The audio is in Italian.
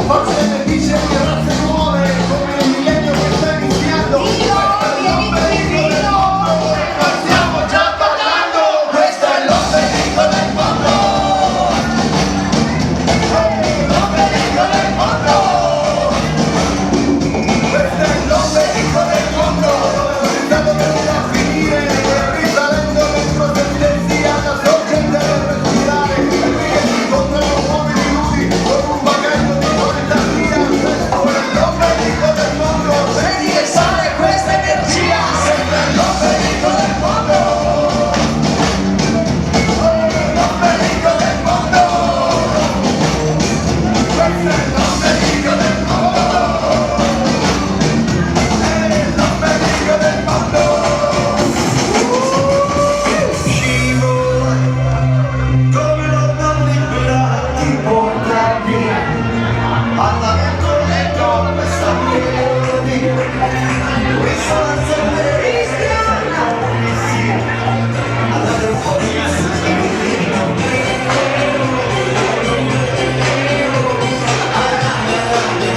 Forse dice che razze nuove come il millennio che sta iniziando. Stiamo già parlando, questo è l'ombelico del mondo. L'ombelico del mondo. Questo è l'ombelico del mondo. Stiamo venuti a finire, risalendo dentro se stessi alla sorgente del respirare. E qui che si incontrano uomini nudi con un bagaglio di fantasia. Questo è l'ombelico del mondo. Vedi che sale questa energia. Sempre l'ombelico del mondo. L'ombelico del mondo. Questo è l'ombelico del mondo. L'ombelico del mondo. Scivolo come l'onda libera ti porta via. Alla vento questa melodia, risonanza